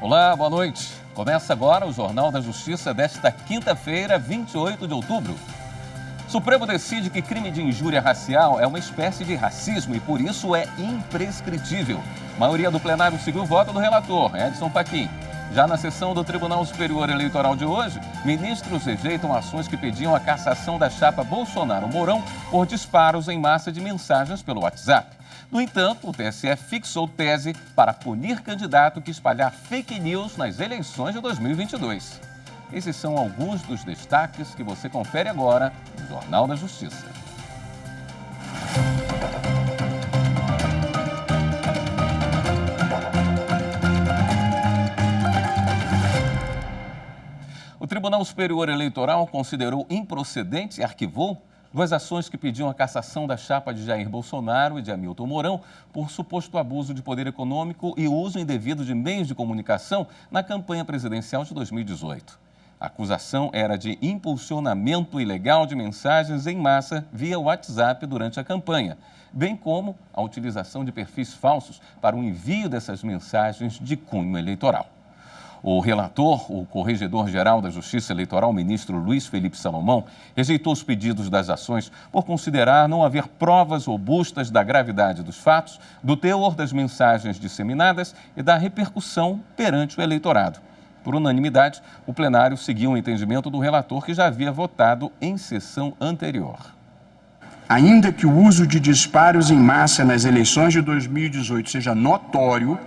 Olá, boa noite. Começa agora o Jornal da Justiça desta quinta-feira, 28 de outubro. O Supremo decide que crime de injúria racial é uma espécie de racismo e, por isso, é imprescritível. A maioria do plenário seguiu o voto do relator, Edson Fachin. Já na sessão do Tribunal Superior Eleitoral de hoje, ministros rejeitam ações que pediam a cassação da chapa Bolsonaro-Mourão por disparos em massa de mensagens pelo WhatsApp. No entanto, o TSE fixou tese para punir candidato que espalhar fake news nas eleições de 2022. Esses são alguns dos destaques que você confere agora no Jornal da Justiça. O Tribunal Superior Eleitoral considerou improcedentes e arquivou duas ações que pediam a cassação da chapa de Jair Bolsonaro e de Hamilton Mourão por suposto abuso de poder econômico e uso indevido de meios de comunicação na campanha presidencial de 2018. A acusação era de impulsionamento ilegal de mensagens em massa via WhatsApp durante a campanha, bem como a utilização de perfis falsos para o envio dessas mensagens de cunho eleitoral. O relator, o Corregedor-Geral da Justiça Eleitoral, ministro Luiz Felipe Salomão, rejeitou os pedidos das ações por considerar não haver provas robustas da gravidade dos fatos, do teor das mensagens disseminadas e da repercussão perante o eleitorado. Por unanimidade, o plenário seguiu o entendimento do relator, que já havia votado em sessão anterior. Ainda que o uso de disparos em massa nas eleições de 2018 seja notório,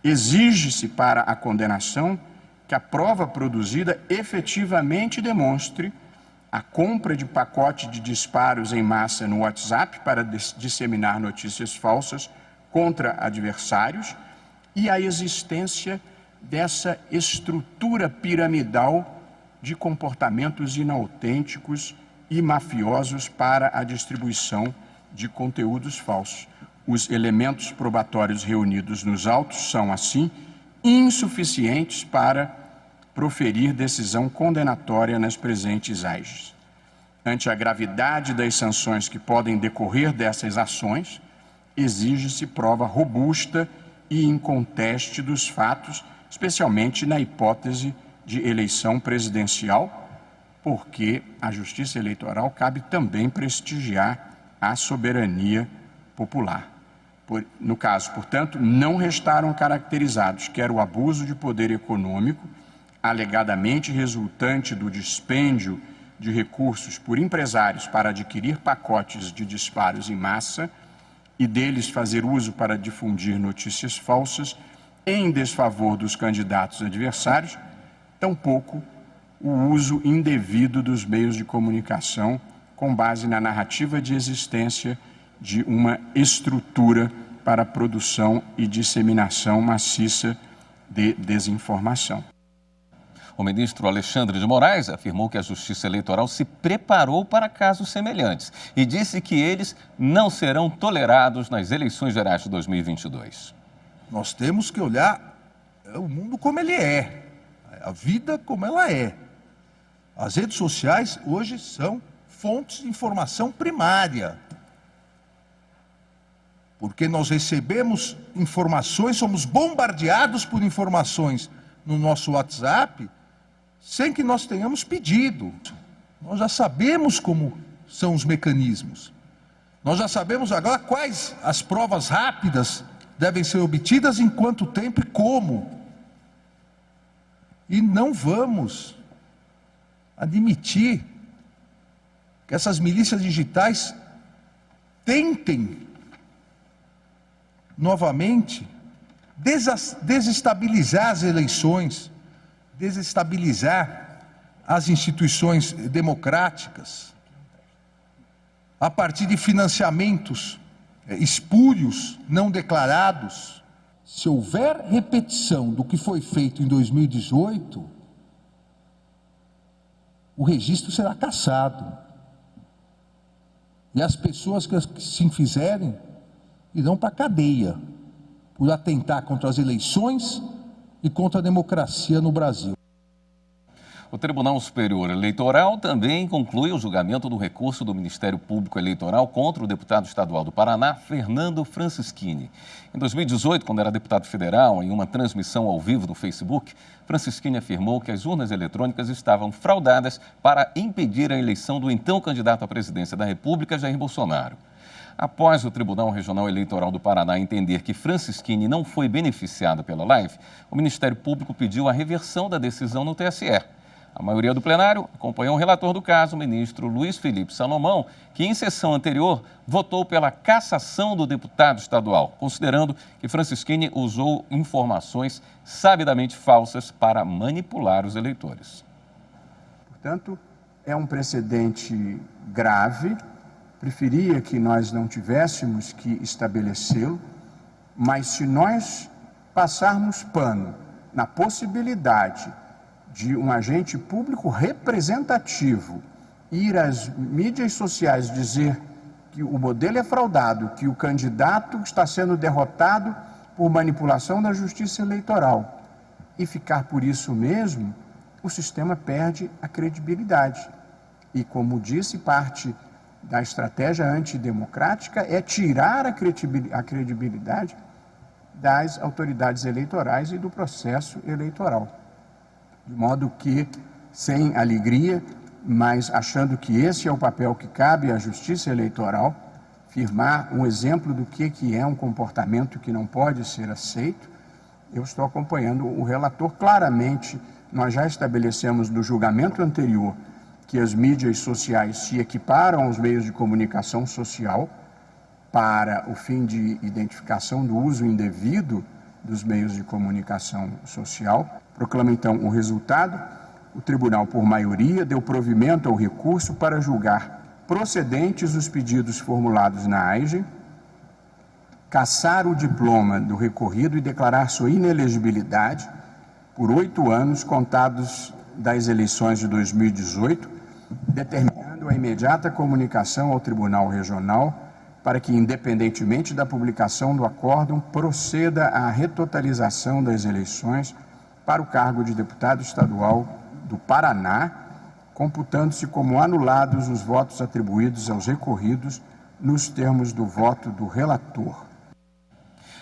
exige-se para a condenação que a prova produzida efetivamente demonstre a compra de pacote de disparos em massa no WhatsApp para disseminar notícias falsas contra adversários e a existência dessa estrutura piramidal de comportamentos inautênticos e mafiosos para a distribuição de conteúdos falsos. Os elementos probatórios reunidos nos autos são, assim, insuficientes para proferir decisão condenatória nas presentes AIGs. Ante a gravidade das sanções que podem decorrer dessas ações, exige-se prova robusta e inconteste dos fatos, especialmente na hipótese de eleição presidencial, porque a Justiça Eleitoral cabe também prestigiar a soberania popular. No caso, portanto, não restaram caracterizados quer o abuso de poder econômico, alegadamente resultante do dispêndio de recursos por empresários para adquirir pacotes de disparos em massa e deles fazer uso para difundir notícias falsas em desfavor dos candidatos adversários, tampouco o uso indevido dos meios de comunicação com base na narrativa de existência de uma estrutura para a produção e disseminação maciça de desinformação. O ministro Alexandre de Moraes afirmou que a Justiça Eleitoral se preparou para casos semelhantes e disse que eles não serão tolerados nas eleições gerais de 2022. Nós temos que olhar o mundo como ele é, a vida como ela é. As redes sociais hoje são fontes de informação primária. Porque nós recebemos informações, somos bombardeados por informações no nosso WhatsApp, sem que nós tenhamos pedido. Nós já sabemos como são os mecanismos. Nós já sabemos agora quais as provas rápidas devem ser obtidas, em quanto tempo e como. E não vamos admitir que essas milícias digitais tentem novamente desestabilizar as eleições, desestabilizar as instituições democráticas, a partir de financiamentos espúrios, não declarados. Se houver repetição do que foi feito em 2018, o registro será cassado. E as pessoas que assim fizerem irão para a cadeia por atentar contra as eleições e contra a democracia no Brasil. O Tribunal Superior Eleitoral também conclui o julgamento do recurso do Ministério Público Eleitoral contra o deputado estadual do Paraná, Fernando Francischini. Em 2018, quando era deputado federal, em uma transmissão ao vivo do Facebook, Francischini afirmou que as urnas eletrônicas estavam fraudadas para impedir a eleição do então candidato à presidência da República, Jair Bolsonaro. Após o Tribunal Regional Eleitoral do Paraná entender que Francischini não foi beneficiado pela live, o Ministério Público pediu a reversão da decisão no TSE. A maioria do plenário acompanhou o relator do caso, o ministro Luiz Felipe Salomão, que em sessão anterior votou pela cassação do deputado estadual, considerando que Francischini usou informações sabidamente falsas para manipular os eleitores. Portanto, é um precedente grave. Preferia que nós não tivéssemos que estabelecê-lo, mas se nós passarmos pano na possibilidade de um agente público representativo ir às mídias sociais dizer que o modelo é fraudado, que o candidato está sendo derrotado por manipulação da justiça eleitoral e ficar por isso mesmo, o sistema perde a credibilidade. E, como disse, parte da estratégia antidemocrática é tirar a credibilidade das autoridades eleitorais e do processo eleitoral. De modo que, sem alegria, mas achando que esse é o papel que cabe à justiça eleitoral, firmar um exemplo do que é um comportamento que não pode ser aceito, eu estou acompanhando o relator. Claramente, nós já estabelecemos no julgamento anterior que as mídias sociais se equiparam aos meios de comunicação social para o fim de identificação do uso indevido dos meios de comunicação social. Proclama, então, o resultado. O tribunal, por maioria, deu provimento ao recurso para julgar procedentes os pedidos formulados na AIGE, cassar o diploma do recorrido e declarar sua inelegibilidade por 8 anos contados das eleições de 2018, determinando a imediata comunicação ao Tribunal Regional para que, independentemente da publicação do acórdão, proceda à retotalização das eleições para o cargo de deputado estadual do Paraná, computando-se como anulados os votos atribuídos aos recorridos nos termos do voto do relator.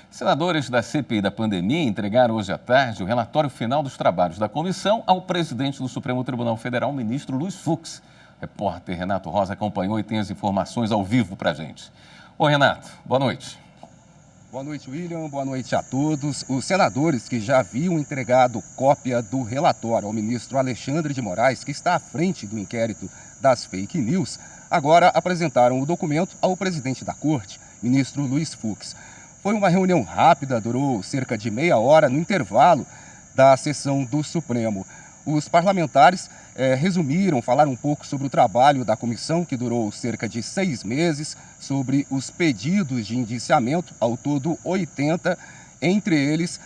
Senadores da CPI da pandemia entregaram hoje à tarde o relatório final dos trabalhos da comissão ao presidente do Supremo Tribunal Federal, o ministro Luiz Fux. O repórter Renato Rosa acompanhou e tem as informações ao vivo para a gente. Ô Renato, boa noite. Boa noite, William. Boa noite a todos. Os senadores que já haviam entregado cópia do relatório ao ministro Alexandre de Moraes, que está à frente do inquérito das fake news, agora apresentaram o documento ao presidente da Corte, ministro Luiz Fux. Foi uma reunião rápida, durou cerca de meia hora no intervalo da sessão do Supremo. Os parlamentares resumiram, falaram um pouco sobre o trabalho da comissão, que durou cerca de 6 meses, sobre os pedidos de indiciamento, ao todo 80, entre eles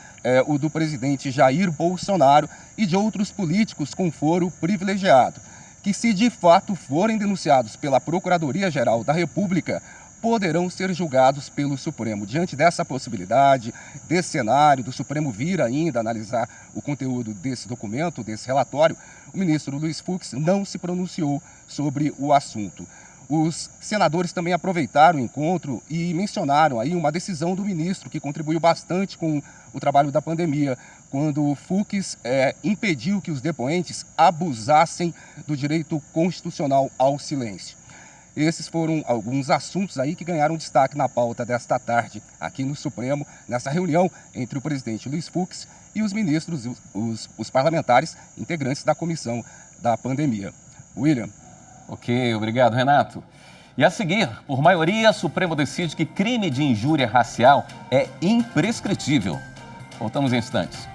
o do presidente Jair Bolsonaro e de outros políticos com foro privilegiado, que, se de fato forem denunciados pela Procuradoria-Geral da República, poderão ser julgados pelo Supremo. Diante dessa possibilidade, desse cenário, do Supremo vir ainda analisar o conteúdo desse documento, desse relatório, o ministro Luiz Fux não se pronunciou sobre o assunto. Os senadores também aproveitaram o encontro e mencionaram aí uma decisão do ministro que contribuiu bastante com o trabalho da pandemia, quando o Fux impediu que os depoentes abusassem do direito constitucional ao silêncio. Esses foram alguns assuntos aí que ganharam destaque na pauta desta tarde, aqui no Supremo, nessa reunião entre o presidente Luiz Fux e os ministros, os parlamentares integrantes da comissão da pandemia. William. Ok, obrigado, Renato. E a seguir, por maioria, o Supremo decide que crime de injúria racial é imprescritível. Voltamos em instantes.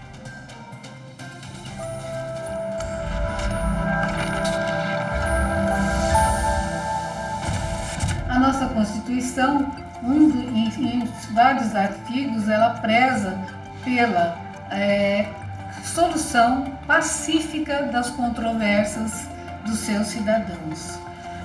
A nossa Constituição, em vários artigos, ela preza pela solução pacífica das controvérsias dos seus cidadãos.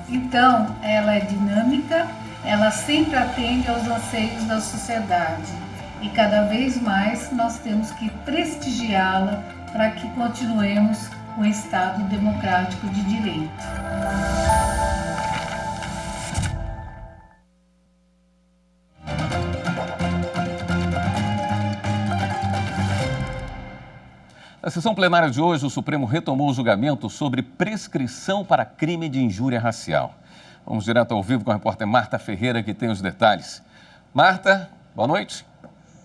Então, ela é dinâmica, ela sempre atende aos anseios da sociedade e cada vez mais nós temos que prestigiá-la para que continuemos um Estado democrático de direito. Na sessão plenária de hoje, o Supremo retomou o julgamento sobre prescrição para crime de injúria racial. Vamos direto ao vivo com a repórter Marta Ferreira, que tem os detalhes. Marta, boa noite.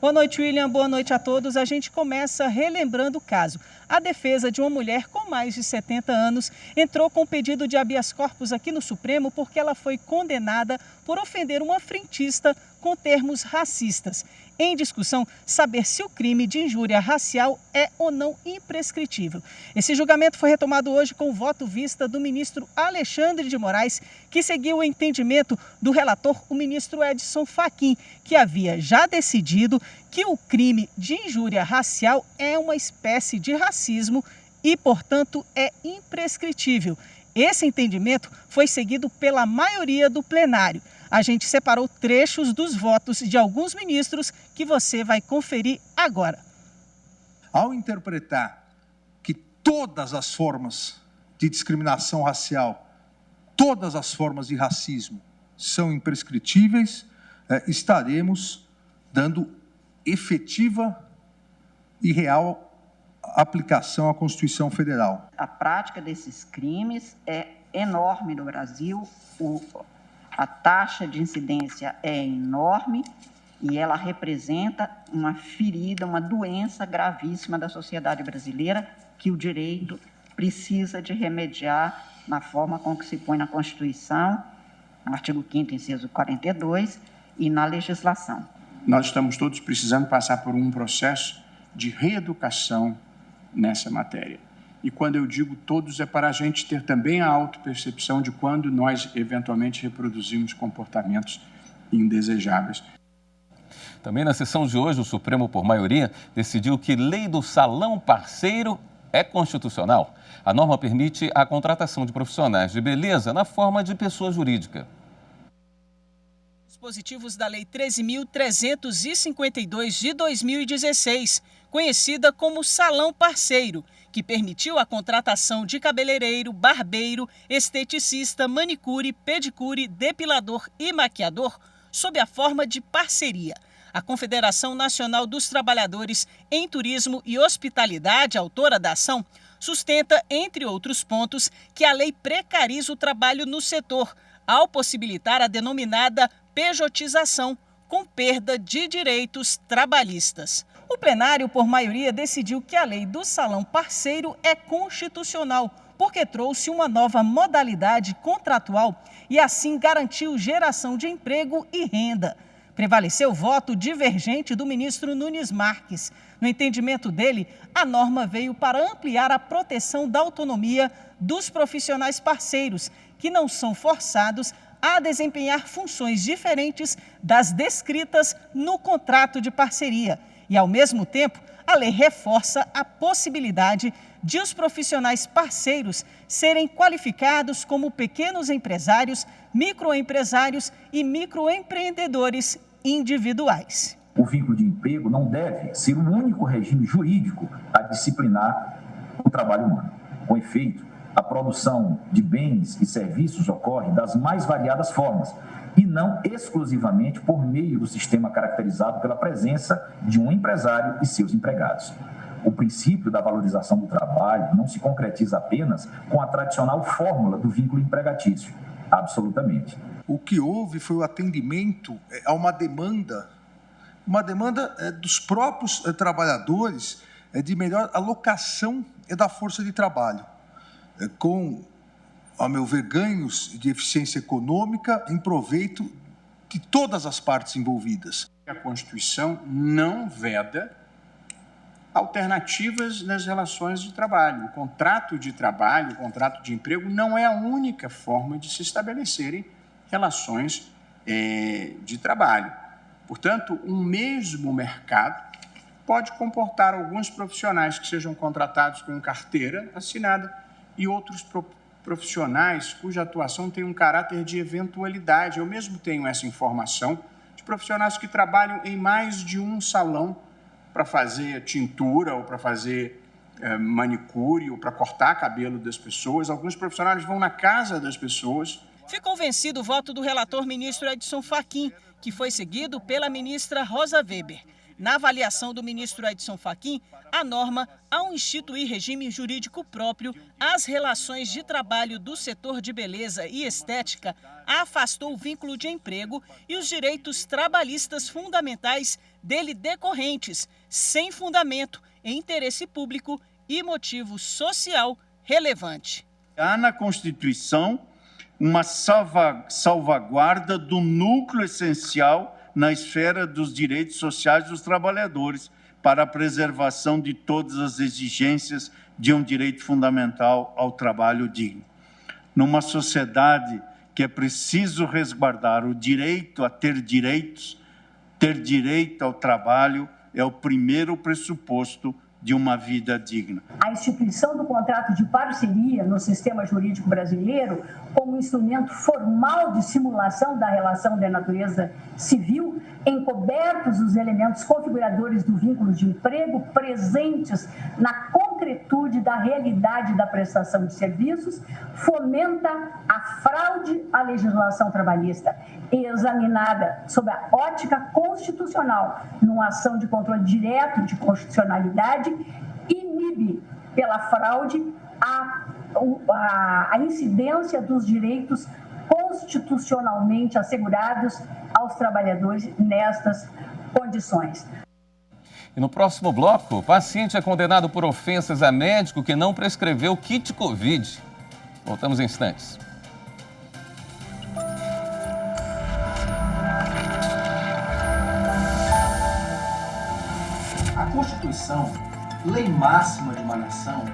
Boa noite, William. Boa noite a todos. A gente começa relembrando o caso. A defesa de uma mulher com mais de 70 anos entrou com pedido de habeas corpus aqui no Supremo porque ela foi condenada por ofender uma frentista com termos racistas. Em discussão, saber se o crime de injúria racial é ou não imprescritível. Esse julgamento foi retomado hoje com o voto vista do ministro Alexandre de Moraes, que seguiu o entendimento do relator, o ministro Edson Fachin, que havia já decidido que o crime de injúria racial é uma espécie de racismo e, portanto, é imprescritível. Esse entendimento foi seguido pela maioria do plenário. A gente separou trechos dos votos de alguns ministros que você vai conferir agora. Ao interpretar que todas as formas de discriminação racial, todas as formas de racismo são imprescritíveis, estaremos dando efetiva e real aplicação à Constituição Federal. A prática desses crimes é enorme no Brasil, a taxa de incidência é enorme e ela representa uma ferida, uma doença gravíssima da sociedade brasileira que o direito precisa de remediar na forma com que se põe na Constituição, no artigo 5º, inciso 42, e na legislação. Nós estamos todos precisando passar por um processo de reeducação nessa matéria. E quando eu digo todos, é para a gente ter também a autopercepção de quando nós, eventualmente, reproduzimos comportamentos indesejáveis. Também na sessão de hoje, o Supremo, por maioria, decidiu que lei do salão parceiro é constitucional. A norma permite a contratação de profissionais de beleza na forma de pessoa jurídica. Dispositivos da Lei 13.352 de 2016, conhecida como Salão Parceiro, que permitiu a contratação de cabeleireiro, barbeiro, esteticista, manicure, pedicure, depilador e maquiador sob a forma de parceria. A Confederação Nacional dos Trabalhadores em Turismo e Hospitalidade, autora da ação, sustenta, entre outros pontos, que a lei precariza o trabalho no setor, ao possibilitar a denominada pejotização, com perda de direitos trabalhistas. O plenário, por maioria, decidiu que a lei do salão parceiro é constitucional, porque trouxe uma nova modalidade contratual e assim garantiu geração de emprego e renda. Prevaleceu o voto divergente do ministro Nunes Marques. No entendimento dele, a norma veio para ampliar a proteção da autonomia dos profissionais parceiros, que não são forçados a desempenhar funções diferentes das descritas no contrato de parceria. E, ao mesmo tempo, a lei reforça a possibilidade de os profissionais parceiros serem qualificados como pequenos empresários, microempresários e microempreendedores individuais. O vínculo de emprego não deve ser o único regime jurídico a disciplinar o trabalho humano. Com efeito, a produção de bens e serviços ocorre das mais variadas formas e não exclusivamente por meio do sistema caracterizado pela presença de um empresário e seus empregados. O princípio da valorização do trabalho não se concretiza apenas com a tradicional fórmula do vínculo empregatício. Absolutamente. O que houve foi o atendimento a uma demanda dos próprios trabalhadores de melhor alocação da força de trabalho, com, a meu ver, ganhos de eficiência econômica em proveito de todas as partes envolvidas. A Constituição não veda alternativas nas relações de trabalho. O contrato de trabalho, o contrato de emprego não é a única forma de se estabelecerem relações de trabalho. Portanto, um mesmo mercado pode comportar alguns profissionais que sejam contratados com carteira assinada e outros profissionais cuja atuação tem um caráter de eventualidade. Eu mesmo tenho essa informação de profissionais que trabalham em mais de um salão para fazer tintura ou para fazer manicure ou para cortar cabelo das pessoas. Alguns profissionais vão na casa das pessoas. Ficou vencido o voto do relator ministro Edson Fachin, que foi seguido pela ministra Rosa Weber. Na avaliação do ministro Edson Fachin, a norma, ao instituir regime jurídico próprio, as relações de trabalho do setor de beleza e estética afastou o vínculo de emprego e os direitos trabalhistas fundamentais dele decorrentes, sem fundamento em interesse público e motivo social relevante. Há na Constituição uma salvaguarda do núcleo essencial na esfera dos direitos sociais dos trabalhadores para a preservação de todas as exigências de um direito fundamental ao trabalho digno. Numa sociedade que é preciso resguardar o direito a ter direitos, ter direito ao trabalho é o primeiro pressuposto de uma vida digna. A instituição do contrato de parceria no sistema jurídico brasileiro como instrumento formal de simulação da relação de natureza civil, encobertos os elementos configuradores do vínculo de emprego presentes na concretude da realidade da prestação de serviços, fomenta a fraude à legislação trabalhista, examinada sob a ótica constitucional, numa ação de controle direto de constitucionalidade, inibe pela fraude a incidência dos direitos constitucionalmente assegurados aos trabalhadores nestas condições. E no próximo bloco, o paciente é condenado por ofensas a médico que não prescreveu kit Covid. Voltamos em instantes. A Constituição, lei máxima de uma nação,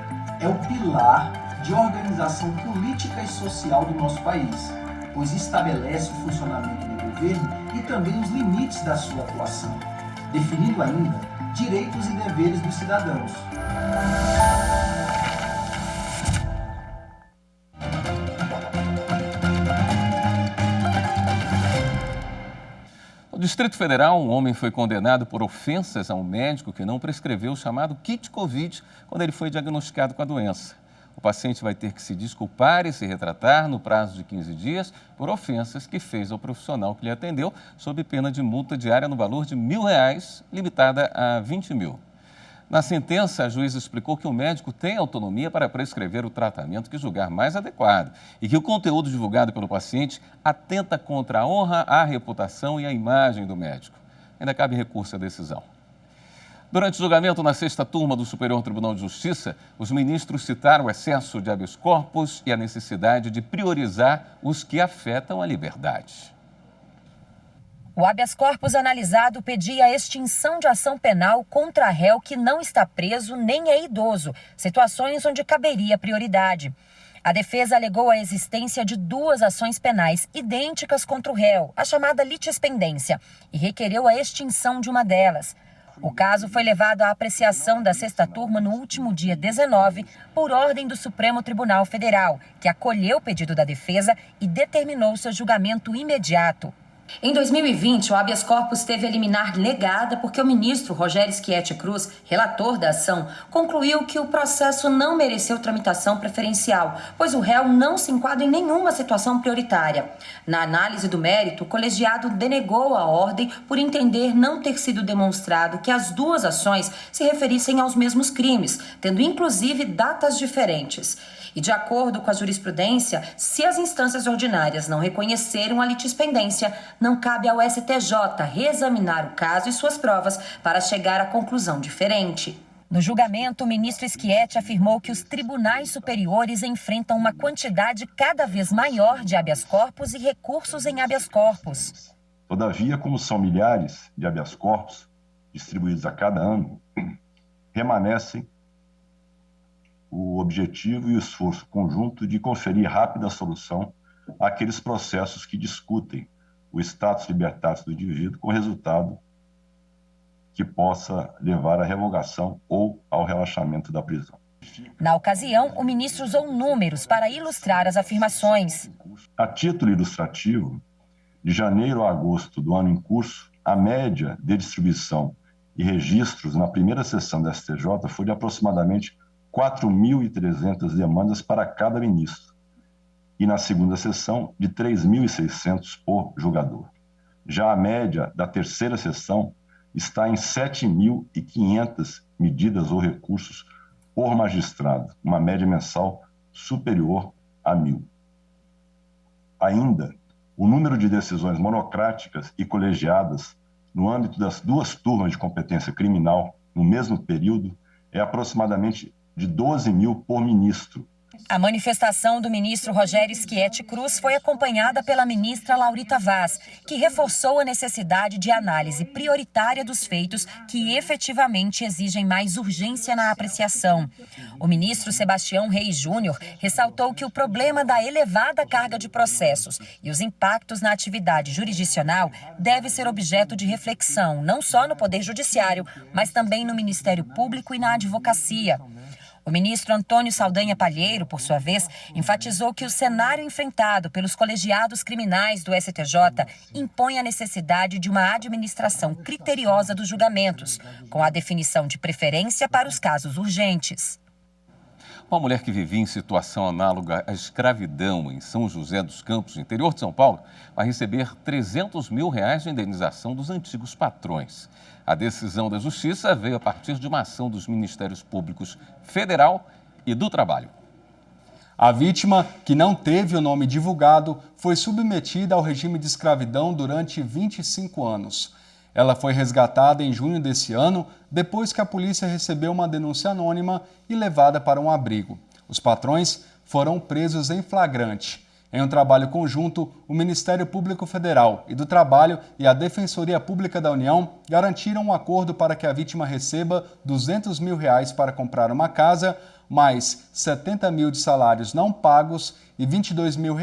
é o pilar de organização política e social do nosso país, pois estabelece o funcionamento do governo e também os limites da sua atuação, definindo ainda direitos e deveres dos cidadãos. No Distrito Federal, um homem foi condenado por ofensas a um médico que não prescreveu o chamado kit Covid quando ele foi diagnosticado com a doença. O paciente vai ter que se desculpar e se retratar no prazo de 15 dias por ofensas que fez ao profissional que lhe atendeu, sob pena de multa diária no valor de R$1.000, limitada a 20 mil. Na sentença, a juíza explicou que o médico tem autonomia para prescrever o tratamento que julgar mais adequado e que o conteúdo divulgado pelo paciente atenta contra a honra, a reputação e a imagem do médico. Ainda cabe recurso à decisão. Durante o julgamento na sexta turma do Superior Tribunal de Justiça, os ministros citaram o excesso de habeas corpus e a necessidade de priorizar os que afetam a liberdade. O habeas corpus analisado pedia a extinção de ação penal contra réu que não está preso nem é idoso, situações onde caberia prioridade. A defesa alegou a existência de duas ações penais idênticas contra o réu, a chamada litispendência, e requereu a extinção de uma delas. O caso foi levado à apreciação da sexta turma no último dia 19, por ordem do Supremo Tribunal Federal, que acolheu o pedido da defesa e determinou seu julgamento imediato. Em 2020, o habeas corpus teve a liminar negada porque o ministro Rogério Schietti Cruz, relator da ação, concluiu que o processo não mereceu tramitação preferencial, pois o réu não se enquadra em nenhuma situação prioritária. Na análise do mérito, o colegiado denegou a ordem por entender não ter sido demonstrado que as duas ações se referissem aos mesmos crimes, tendo inclusive datas diferentes. E de acordo com a jurisprudência, se as instâncias ordinárias não reconheceram a litispendência, não cabe ao STJ reexaminar o caso e suas provas para chegar a conclusão diferente. No julgamento, o ministro Schietti afirmou que os tribunais superiores enfrentam uma quantidade cada vez maior de habeas corpus e recursos em habeas corpus. Todavia, como são milhares de habeas corpus distribuídos a cada ano, permanecem o objetivo e o esforço conjunto de conferir rápida solução àqueles processos que discutem o status libertatis do indivíduo com resultado que possa levar à revogação ou ao relaxamento da prisão. Na ocasião, o ministro usou números para ilustrar as afirmações. A título ilustrativo, de janeiro a agosto do ano em curso, a média de distribuição e registros na primeira sessão da STJ foi de aproximadamente 4.300 demandas para cada ministro, e na segunda sessão, de 3.600 por julgador. Já a média da terceira sessão está em 7.500 medidas ou recursos por magistrado, uma média mensal superior a 1.000. Ainda, o número de decisões monocráticas e colegiadas no âmbito das 2 turmas de competência criminal no mesmo período é aproximadamente de 12.000 por ministro. A manifestação do ministro Rogério Schietti Cruz foi acompanhada pela ministra Laurita Vaz, que reforçou a necessidade de análise prioritária dos feitos que efetivamente exigem mais urgência na apreciação. O ministro Sebastião Reis Júnior ressaltou que o problema da elevada carga de processos e os impactos na atividade jurisdicional deve ser objeto de reflexão, não só no Poder Judiciário, mas também no Ministério Público e na advocacia. O ministro Antônio Saldanha Palheiro, por sua vez, enfatizou que o cenário enfrentado pelos colegiados criminais do STJ impõe a necessidade de uma administração criteriosa dos julgamentos, com a definição de preferência para os casos urgentes. Uma mulher que vivia em situação análoga à escravidão em São José dos Campos, no interior de São Paulo, vai receber R$300 mil de indenização dos antigos patrões. A decisão da Justiça veio a partir de uma ação dos Ministérios Públicos Federal e do Trabalho. A vítima, que não teve o nome divulgado, foi submetida ao regime de escravidão durante 25 anos. Ela foi resgatada em junho desse ano, depois que a polícia recebeu uma denúncia anônima e levada para um abrigo. Os patrões foram presos em flagrante. Em um trabalho conjunto, o Ministério Público Federal e do Trabalho e a Defensoria Pública da União garantiram um acordo para que a vítima receba R$200 mil para comprar uma casa, mais 70 mil de salários não pagos e R$22 mil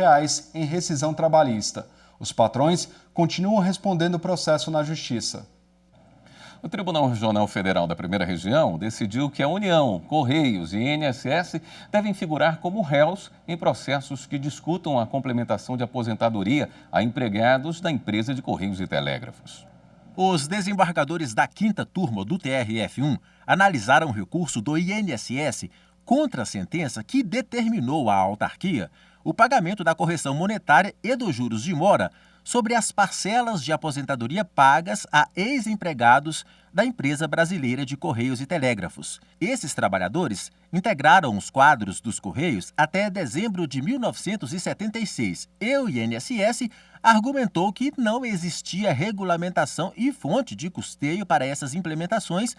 em rescisão trabalhista. Os patrões continuam respondendo o processo na Justiça. O Tribunal Regional Federal da Primeira Região decidiu que a União, Correios e INSS devem figurar como réus em processos que discutam a complementação de aposentadoria a empregados da empresa de Correios e Telégrafos. Os desembargadores da 5ª turma do TRF1 analisaram o recurso do INSS contra a sentença que determinou à autarquia o pagamento da correção monetária e dos juros de mora sobre as parcelas de aposentadoria pagas a ex-empregados da empresa brasileira de Correios e Telégrafos. Esses trabalhadores integraram os quadros dos Correios até dezembro de 1976 e o INSS argumentou que não existia regulamentação e fonte de custeio para essas implementações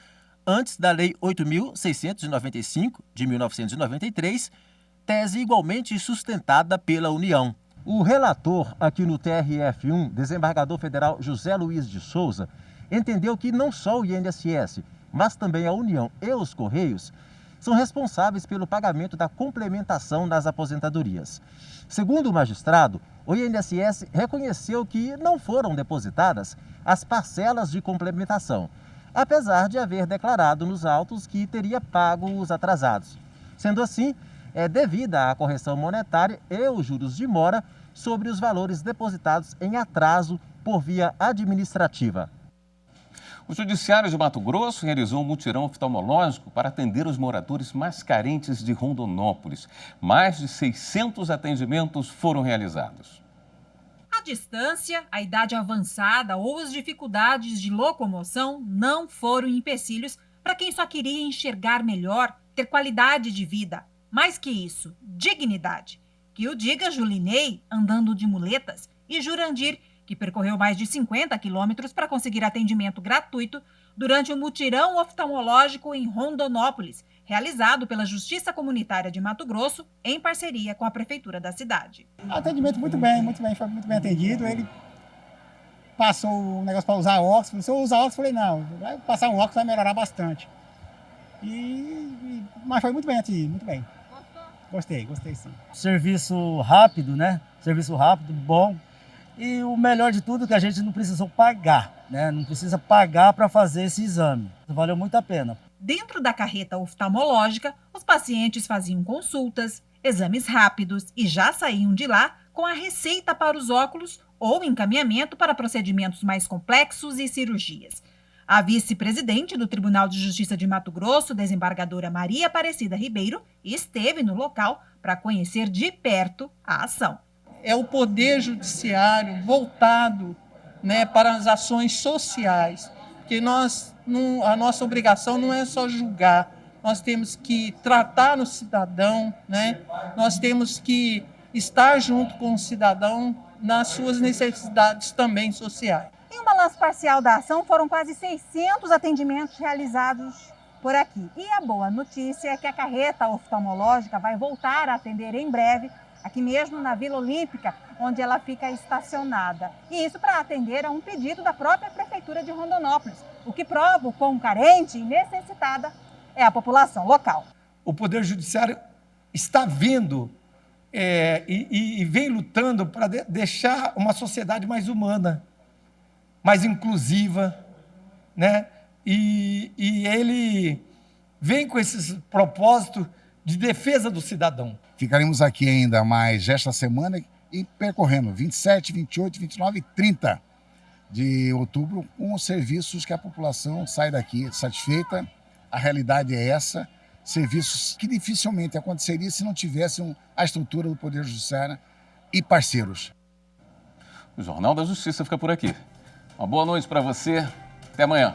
antes da Lei 8.695, de 1993, tese igualmente sustentada pela União. O relator aqui no TRF1, desembargador federal José Luiz de Souza, entendeu que não só o INSS, mas também a União e os Correios são responsáveis pelo pagamento da complementação das aposentadorias. Segundo o magistrado, o INSS reconheceu que não foram depositadas as parcelas de complementação, apesar de haver declarado nos autos que teria pago os atrasados. Sendo assim, é devida à correção monetária e os juros de mora sobre os valores depositados em atraso por via administrativa. O Judiciário de Mato Grosso realizou um mutirão oftalmológico para atender os moradores mais carentes de Rondonópolis. Mais de 600 atendimentos foram realizados. A distância, a idade avançada ou as dificuldades de locomoção não foram empecilhos para quem só queria enxergar melhor, ter qualidade de vida. Mais que isso, dignidade. Que o diga Julinei, andando de muletas, e Jurandir, que percorreu mais de 50 quilômetros para conseguir atendimento gratuito durante um mutirão oftalmológico em Rondonópolis, realizado pela Justiça Comunitária de Mato Grosso, em parceria com a Prefeitura da cidade. Atendimento muito bem, foi muito bem atendido. Ele passou o negócio para usar óculos, falei, se eu usar óculos, falei, não, vai passar um óculos, vai melhorar bastante. Mas foi muito bem atendido, muito bem. Gostei sim. Serviço rápido, né? Serviço rápido, bom. E o melhor de tudo é que a gente não precisou pagar, né? Não precisa pagar para fazer esse exame. Valeu muito a pena. Dentro da carreta oftalmológica, os pacientes faziam consultas, exames rápidos e já saíam de lá com a receita para os óculos ou encaminhamento para procedimentos mais complexos e cirurgias. A vice-presidente do Tribunal de Justiça de Mato Grosso, desembargadora Maria Aparecida Ribeiro, esteve no local para conhecer de perto a ação. É o Poder Judiciário voltado, né, para as ações sociais, porque a nossa obrigação não é só julgar, nós temos que tratar o cidadão, né? Nós temos que estar junto com o cidadão nas suas necessidades também sociais. Em um balanço parcial da ação, foram quase 600 atendimentos realizados por aqui. E a boa notícia é que a carreta oftalmológica vai voltar a atender em breve, aqui mesmo na Vila Olímpica, onde ela fica estacionada. E isso para atender a um pedido da própria Prefeitura de Rondonópolis, o que prova o quão carente e necessitada é a população local. O Poder Judiciário está vindo e vem lutando para deixar uma sociedade mais humana, mais inclusiva, né? E ele vem com esse propósito de defesa do cidadão. Ficaremos aqui ainda mais esta semana e percorrendo 27, 28, 29 e 30 de outubro com os serviços que a população sai daqui satisfeita. A realidade é essa, serviços que dificilmente aconteceria se não tivessem a estrutura do Poder Judiciário e parceiros. O Jornal da Justiça fica por aqui. Uma boa noite para você. Até amanhã.